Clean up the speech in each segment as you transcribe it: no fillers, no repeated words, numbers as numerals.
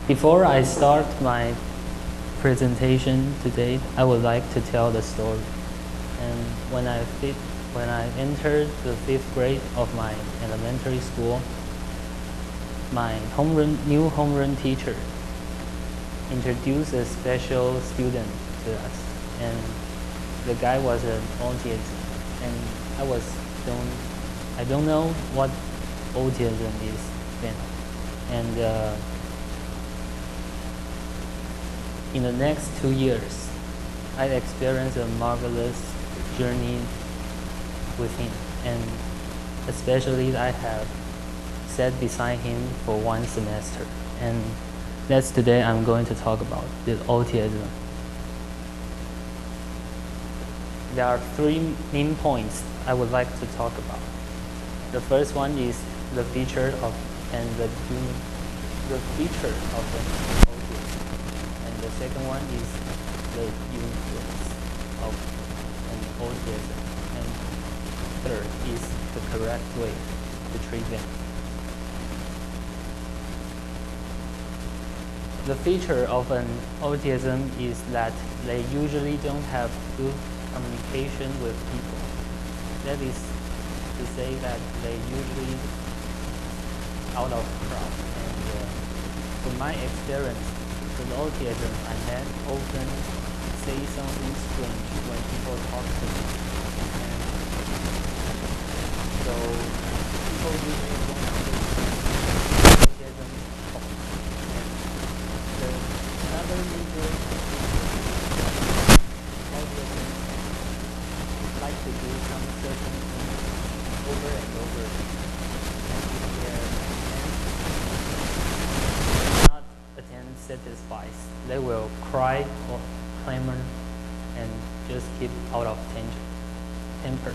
Before I start my presentation today, I would like to tell the story. And when I entered the 5th grade of my elementary school, my new homeroom teacher introduced a special student to us, and the guy was an autism, and I don't know what autism is then, and in the next 2 years, I experienced a marvelous journey with him, and especially I have sat beside him for 1 semester, and that's today I'm going to talk about the autism. There are 3 main points I would like to talk about. The first one is the feature of an autism. The second one is the uniqueness of an autism, and third is the correct way to treat them. The feature of an autism is that they usually don't have good communication with people. That is to say that they usually out of crowd, and from my experience, with autism, I met often say something strange when people talk to me. And so people usually don't understand autism talk. And another major autism like to do some certain things over and over. Satisfies. They will cry or clamor and just keep out of temper.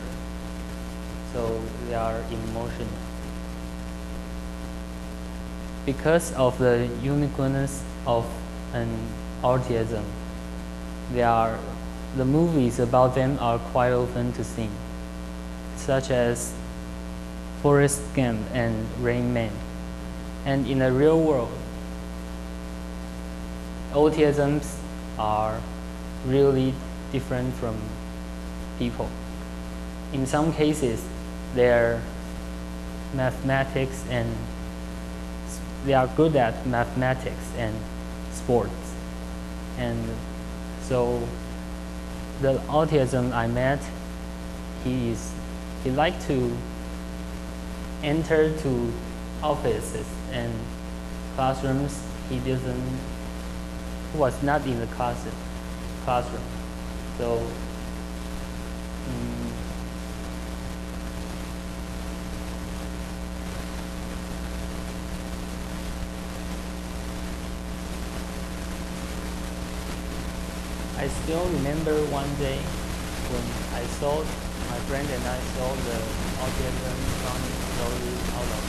So they are emotional. Because of the uniqueness of an autism, the movies about them are quite often to see, such as Forrest Gump and Rain Man. And in the real world, autisms are really different from people. In some cases, they're mathematics and they are good at mathematics and sports. And so the autism I met, he liked to enter to offices and classrooms. He was not in the classroom. So I still remember one day when my friend and I saw the autism running slowly out of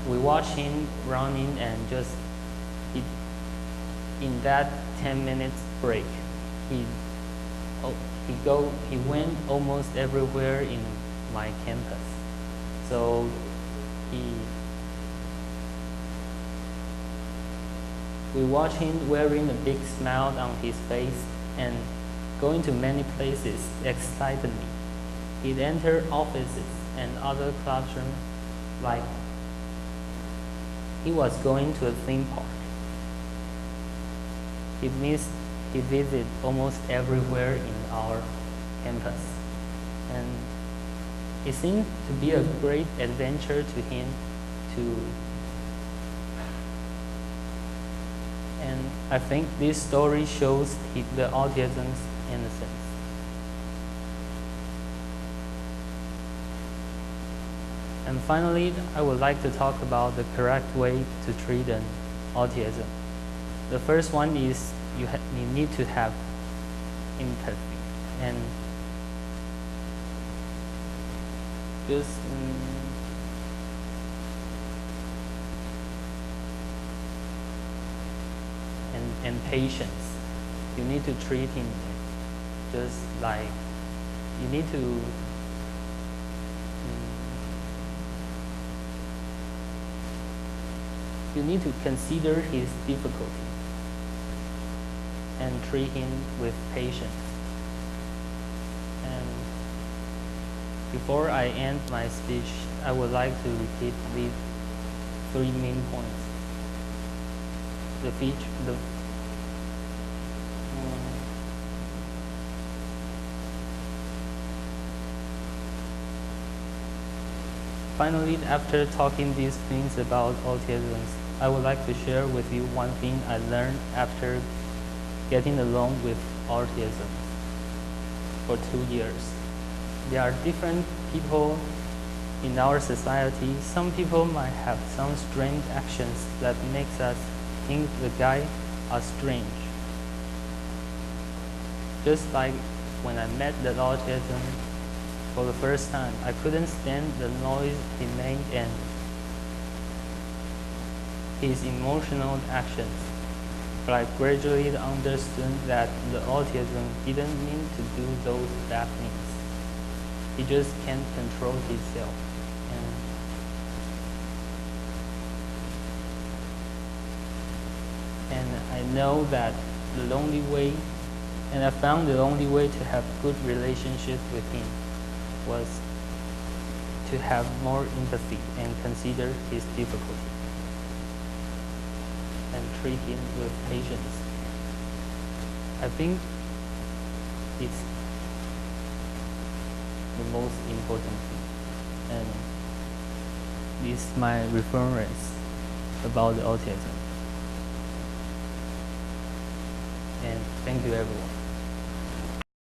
we watched him running, and just in that 10 minutes break, he went almost everywhere in my campus. So we watched him wearing a big smile on his face and going to many places excited me. He'd enter offices and other classrooms like he was going to a theme park. He visited almost everywhere in our campus, and it seemed to be a great adventure to him and I think this story shows the autism's innocence. And finally, I would like to talk about the correct way to treat an autism. The first one is you need to have empathy, and just and patience. You need to treat him just like you need to consider his difficulty and treat him with patience. And before I end my speech, I would like to repeat these 3 main points. Finally, after talking these things about autism, I would like to share with you one thing I learned after getting along with autism for 2 years. There are different people in our society. Some people might have some strange actions that makes us think the guy are strange. Just like when I met the autism for the first time, I couldn't stand the noise he made and his emotional actions. But I gradually understood that the autism didn't mean to do those bad things. He just can't control himself. And I know that the only way, and I found the only way to have good relationship with him was to have more empathy and consider his difficulty and treat him with patience. I think it's the most important thing. And this is my reference about the autism. And thank you everyone.